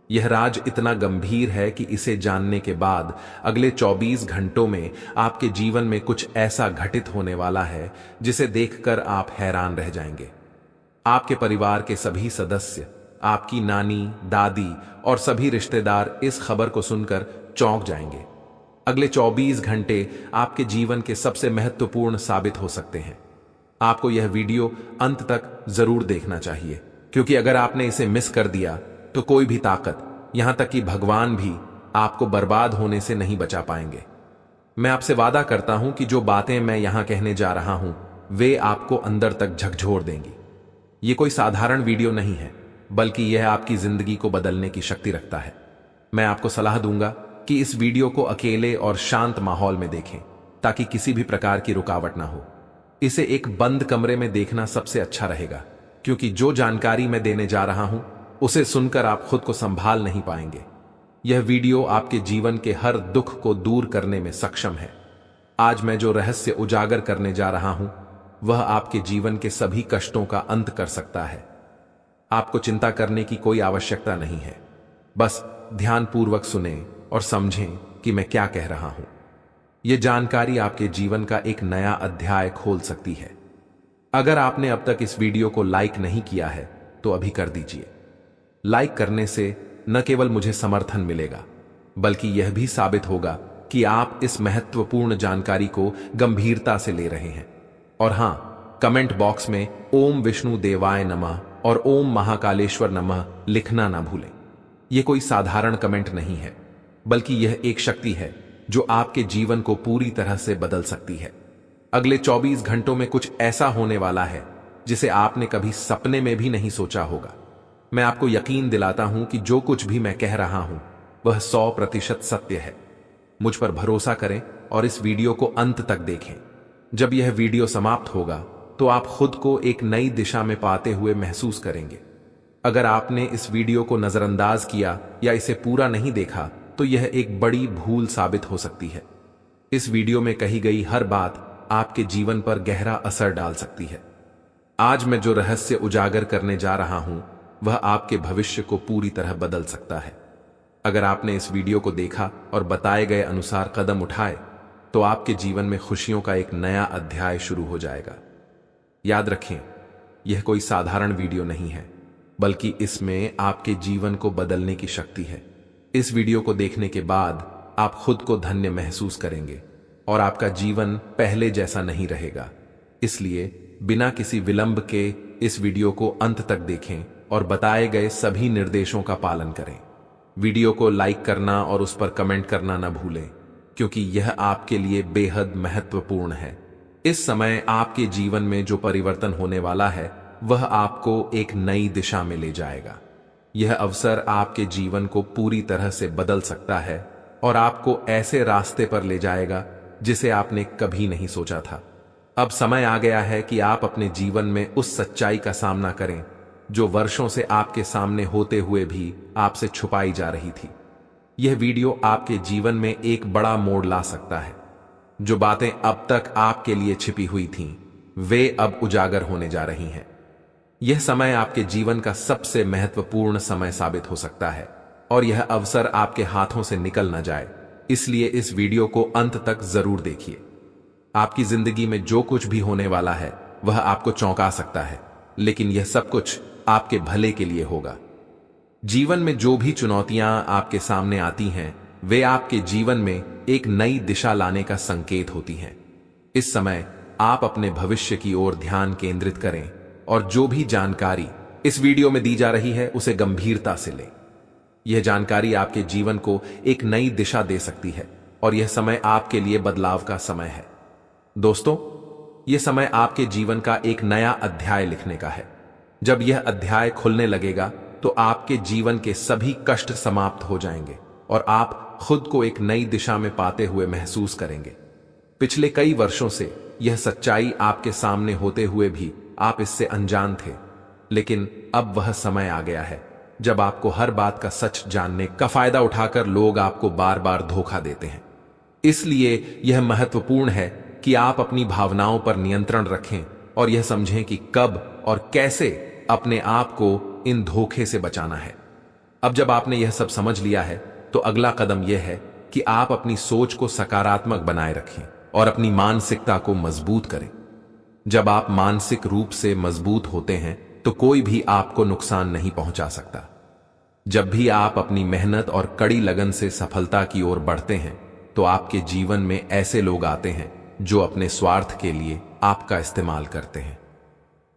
B: यह राज इतना गंभीर है कि इसे जानने के बाद अगले 24 घंटों में आपके जीवन में कुछ ऐसा घटित होने वाला है जिसे देखकर आप हैरान रह जाएंगे। आपके परिवार के सभी सदस्य, आपकी नानी, दादी और सभी रिश्तेदार इस खबर को सुनकर चौंक जाएंगे। अगले 24 घंटे आपके जीवन के सबसे महत्वपूर्ण साबित हो सकते हैं। आपको यह वीडियो अंत तक जरूर देखना चाहिए, क्योंकि अगर आपने इसे मिस कर दिया तो कोई भी ताकत, यहां तक कि भगवान भी आपको बर्बाद होने से नहीं बचा पाएंगे। मैं आपसे वादा करता हूं कि जो बातें मैं यहां कहने जा रहा हूं वे आपको अंदर तक झकझोर देंगी। ये कोई साधारण वीडियो नहीं है, बल्कि यह आपकी जिंदगी को बदलने की शक्ति रखता है। मैं आपको सलाह दूंगा कि इस वीडियो को अकेले और शांत माहौल में देखें, ताकि किसी भी प्रकार की रुकावट ना हो। इसे एक बंद कमरे में देखना सबसे अच्छा रहेगा, क्योंकि जो जानकारी मैं देने जा रहा हूं उसे सुनकर आप खुद को संभाल नहीं पाएंगे। यह वीडियो आपके जीवन के हर दुख को दूर करने में सक्षम है। आज मैं जो रहस्य उजागर करने जा रहा हूं वह आपके जीवन के सभी कष्टों का अंत कर सकता है। आपको चिंता करने की कोई आवश्यकता नहीं है। बस ध्यानपूर्वक सुने और समझें कि मैं क्या कह रहा हूं। यह जानकारी आपके जीवन का एक नया अध्याय खोल सकती है। अगर आपने अब तक इस वीडियो को लाइक नहीं किया है तो अभी कर दीजिए। लाइक करने से न केवल मुझे समर्थन मिलेगा, बल्कि यह भी साबित होगा कि आप इस महत्वपूर्ण जानकारी को गंभीरता से ले रहे हैं। और हां, कमेंट बॉक्स में ओम विष्णु देवाय नमः और ओम महाकालेश्वर नमः लिखना ना भूलें। यह कोई साधारण कमेंट नहीं है, बल्कि यह एक शक्ति है जो आपके जीवन को पूरी तरह से बदल सकती है। अगले 24 घंटों में कुछ ऐसा होने वाला है जिसे आपने कभी सपने में भी नहीं सोचा होगा। मैं आपको यकीन दिलाता हूं कि जो कुछ भी मैं कह रहा हूं वह 100% सत्य है। मुझ पर भरोसा करें और इस वीडियो को अंत तक देखें। जब यह वीडियो समाप्त होगा तो आप खुद को एक नई दिशा में पाते हुए महसूस करेंगे। अगर आपने इस वीडियो को नजरअंदाज किया या इसे पूरा नहीं देखा तो यह एक बड़ी भूल साबित हो सकती है। इस वीडियो में कही गई हर बात आपके जीवन पर गहरा असर डाल सकती है। आज मैं जो रहस्य उजागर करने जा रहा हूं वह आपके भविष्य को पूरी तरह बदल सकता है। अगर आपने इस वीडियो को देखा और बताए गए अनुसार कदम उठाए तो आपके जीवन में खुशियों का एक नया अध्याय शुरू हो जाएगा। याद रखें, यह कोई साधारण वीडियो नहीं है, बल्कि इसमें आपके जीवन को बदलने की शक्ति है। इस वीडियो को देखने के बाद आप खुद को धन्य महसूस करेंगे और आपका जीवन पहले जैसा नहीं रहेगा। इसलिए बिना किसी विलंब के इस वीडियो को अंत तक देखें और बताए गए सभी निर्देशों का पालन करें। वीडियो को लाइक करना और उस पर कमेंट करना न भूलें, क्योंकि यह आपके लिए बेहद महत्वपूर्ण है। इस समय आपके जीवन में जो परिवर्तन होने वाला है वह आपको एक नई दिशा में ले जाएगा। यह अवसर आपके जीवन को पूरी तरह से बदल सकता है और आपको ऐसे रास्ते पर ले जाएगा जिसे आपने कभी नहीं सोचा था। अब समय आ गया है कि आप अपने जीवन में उस सच्चाई का सामना करें जो वर्षों से आपके सामने होते हुए भी आपसे छुपाई जा रही थी। यह वीडियो आपके जीवन में एक बड़ा मोड़ ला सकता है। जो बातें अब तक आपके लिए छिपी हुई थीं, वे अब उजागर होने जा रही हैं। यह समय आपके जीवन का सबसे महत्वपूर्ण समय साबित हो सकता है और यह अवसर आपके हाथों से निकल न जाए, इसलिए इस वीडियो को अंत तक जरूर देखिए। आपकी जिंदगी में जो कुछ भी होने वाला है वह आपको चौंका सकता है, लेकिन यह सब कुछ आपके भले के लिए होगा। जीवन में जो भी चुनौतियां आपके सामने आती हैं वे आपके जीवन में एक नई दिशा लाने का संकेत होती हैं। इस समय आप अपने भविष्य की ओर ध्यान केंद्रित करें और जो भी जानकारी इस वीडियो में दी जा रही है उसे गंभीरता से लें। यह जानकारी आपके जीवन को एक नई दिशा दे सकती है और यह समय आपके लिए बदलाव का समय है। दोस्तों, यह समय आपके जीवन का एक नया अध्याय लिखने का है। जब यह अध्याय खुलने लगेगा तो आपके जीवन के सभी कष्ट समाप्त हो जाएंगे और आप खुद को एक नई दिशा में पाते हुए महसूस करेंगे। पिछले कई वर्षों से यह सच्चाई आपके सामने होते हुए भी आप इससे अनजान थे, लेकिन अब वह समय आ गया है जब आपको हर बात का सच जानने का फायदा उठाकर लोग आपको बार बार धोखा देते हैं। इसलिए यह महत्वपूर्ण है कि आप अपनी भावनाओं पर नियंत्रण रखें और यह समझें कि कब और कैसे अपने आप को इन धोखे से बचाना है। अब जब आपने यह सब समझ लिया है तो अगला कदम यह है कि आप अपनी सोच को सकारात्मक बनाए रखें और अपनी मानसिकता को मजबूत करें। जब आप मानसिक रूप से मजबूत होते हैं तो कोई भी आपको नुकसान नहीं पहुंचा सकता। जब भी आप अपनी मेहनत और कड़ी लगन से सफलता की ओर बढ़ते हैं तो आपके जीवन में ऐसे लोग आते हैं जो अपने स्वार्थ के लिए आपका इस्तेमाल करते हैं।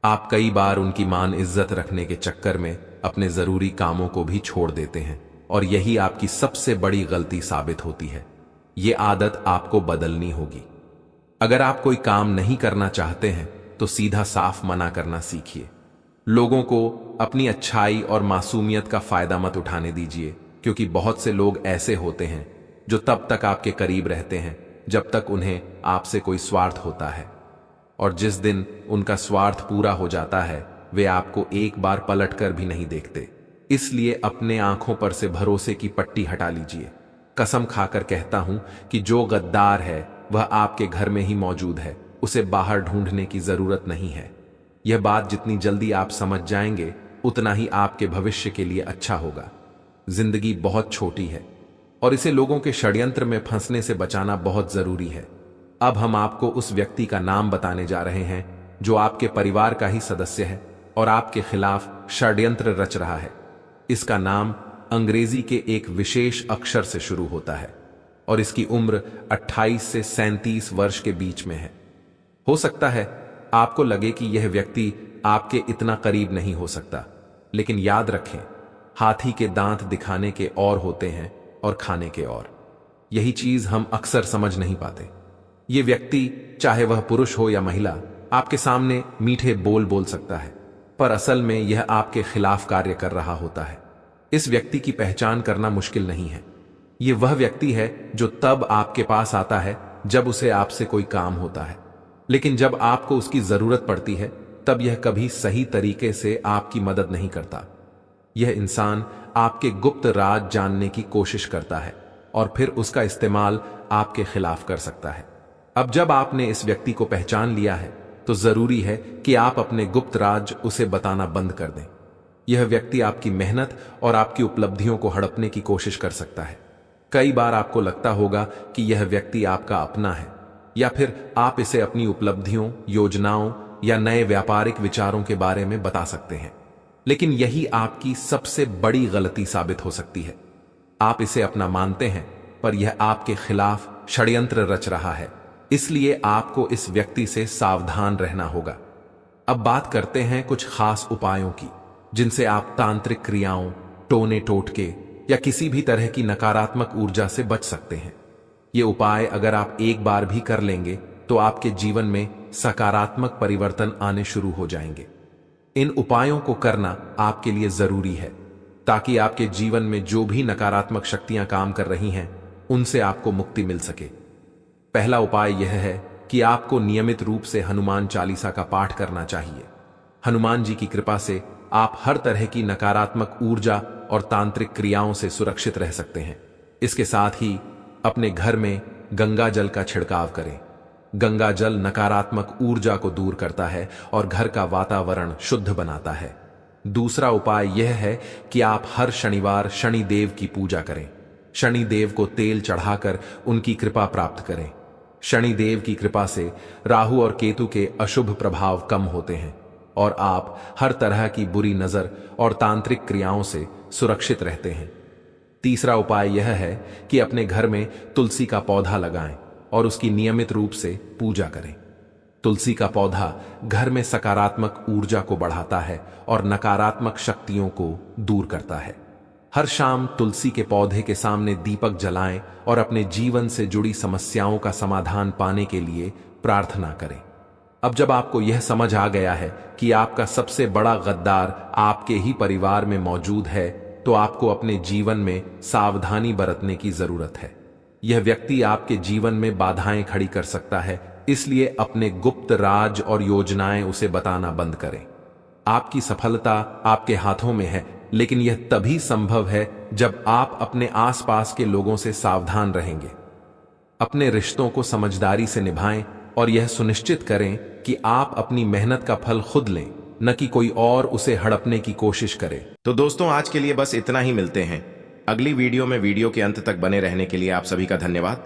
B: आप कई बार उनकी मान इज्जत रखने के चक्कर में अपने जरूरी कामों को भी छोड़ देते हैं और यही आपकी सबसे बड़ी गलती साबित होती है। ये आदत आपको बदलनी होगी। अगर आप कोई काम नहीं करना चाहते हैं तो सीधा साफ मना करना सीखिए। लोगों को अपनी अच्छाई और मासूमियत का फायदा मत उठाने दीजिए, क्योंकि बहुत से लोग ऐसे होते हैं जो तब तक आपके करीब रहते हैं जब तक उन्हें आपसे कोई स्वार्थ होता है, और जिस दिन उनका स्वार्थ पूरा हो जाता है वे आपको एक बार पलटकर भी नहीं देखते। इसलिए अपने आंखों पर से भरोसे की पट्टी हटा लीजिए। कसम खाकर कहता हूं कि जो गद्दार है वह आपके घर में ही मौजूद है, उसे बाहर ढूंढने की जरूरत नहीं है। यह बात जितनी जल्दी आप समझ जाएंगे उतना ही आपके भविष्य के लिए अच्छा होगा। जिंदगी बहुत छोटी है और इसे लोगों के षड्यंत्र में फंसने से बचाना बहुत जरूरी है। अब हम आपको उस व्यक्ति का नाम बताने जा रहे हैं जो आपके परिवार का ही सदस्य है और आपके खिलाफ षड्यंत्र रच रहा है। इसका नाम अंग्रेजी के एक विशेष अक्षर से शुरू होता है और इसकी उम्र 28 से 37 वर्ष के बीच में है। हो सकता है आपको लगे कि यह व्यक्ति आपके इतना करीब नहीं हो सकता, लेकिन याद रखें, हाथी के दांत दिखाने के और होते हैं और खाने के और। यही चीज हम अक्सर समझ नहीं पाते। ये व्यक्ति, चाहे वह पुरुष हो या महिला, आपके सामने मीठे बोल बोल सकता है, पर असल में यह आपके खिलाफ कार्य कर रहा होता है। इस व्यक्ति की पहचान करना मुश्किल नहीं है। यह वह व्यक्ति है जो तब आपके पास आता है जब उसे आपसे कोई काम होता है, लेकिन जब आपको उसकी जरूरत पड़ती है तब यह कभी सही तरीके से आपकी मदद नहीं करता। यह इंसान आपके गुप्त राज जानने की कोशिश करता है और फिर उसका इस्तेमाल आपके खिलाफ कर सकता है। अब जब आपने इस व्यक्ति को पहचान लिया है तो जरूरी है कि आप अपने गुप्त राज उसे बताना बंद कर दें। यह व्यक्ति आपकी मेहनत और आपकी उपलब्धियों को हड़पने की कोशिश कर सकता है। कई बार आपको लगता होगा कि यह व्यक्ति आपका अपना है, या फिर आप इसे अपनी उपलब्धियों, योजनाओं या नए व्यापारिक विचारों के बारे में बता सकते हैं, लेकिन यही आपकी सबसे बड़ी गलती साबित हो सकती है। आप इसे अपना मानते हैं, पर यह आपके खिलाफ षड्यंत्र रच रहा है। इसलिए आपको इस व्यक्ति से सावधान रहना होगा। अब बात करते हैं कुछ खास उपायों की, जिनसे आप तांत्रिक क्रियाओं, टोने टोटके या किसी भी तरह की नकारात्मक ऊर्जा से बच सकते हैं। ये उपाय अगर आप एक बार भी कर लेंगे तो आपके जीवन में सकारात्मक परिवर्तन आने शुरू हो जाएंगे। इन उपायों को करना आपके लिए जरूरी है ताकि आपके जीवन में जो भी नकारात्मक शक्तियां काम कर रही हैं उनसे आपको मुक्ति मिल सके। पहला उपाय यह है कि आपको नियमित रूप से हनुमान चालीसा का पाठ करना चाहिए। हनुमान जी की कृपा से आप हर तरह की नकारात्मक ऊर्जा और तांत्रिक क्रियाओं से सुरक्षित रह सकते हैं। इसके साथ ही अपने घर में गंगा जल का छिड़काव करें। गंगा जल नकारात्मक ऊर्जा को दूर करता है और घर का वातावरण शुद्ध बनाता है। दूसरा उपाय यह है कि आप हर शनिवार शनिदेव की पूजा करें। शनिदेव को तेल चढ़ाकर उनकी कृपा प्राप्त करें। शनिदेव की कृपा से राहु और केतु के अशुभ प्रभाव कम होते हैं और आप हर तरह की बुरी नजर और तांत्रिक क्रियाओं से सुरक्षित रहते हैं। तीसरा उपाय यह है कि अपने घर में तुलसी का पौधा लगाएं और उसकी नियमित रूप से पूजा करें। तुलसी का पौधा घर में सकारात्मक ऊर्जा को बढ़ाता है और नकारात्मक शक्तियों को दूर करता है। हर शाम तुलसी के पौधे के सामने दीपक जलाएं और अपने जीवन से जुड़ी समस्याओं का समाधान पाने के लिए प्रार्थना करें। अब जब आपको यह समझ आ गया है कि आपका सबसे बड़ा गद्दार आपके ही परिवार में मौजूद है, तो आपको अपने जीवन में सावधानी बरतने की जरूरत है। यह व्यक्ति आपके जीवन में बाधाएं खड़ी कर सकता है, इसलिए अपने गुप्त राज और योजनाएं उसे बताना बंद करें। आपकी सफलता आपके हाथों में है, लेकिन यह तभी संभव है जब आप अपने आसपास के लोगों से सावधान रहेंगे। अपने रिश्तों को समझदारी से निभाएं और यह सुनिश्चित करें कि आप अपनी मेहनत का फल खुद लें, न कि कोई और उसे हड़पने की कोशिश करे।
A: तो दोस्तों, आज के लिए बस इतना ही। मिलते हैं अगली वीडियो में। वीडियो के अंत तक बने रहने के लिए आप सभी का धन्यवाद।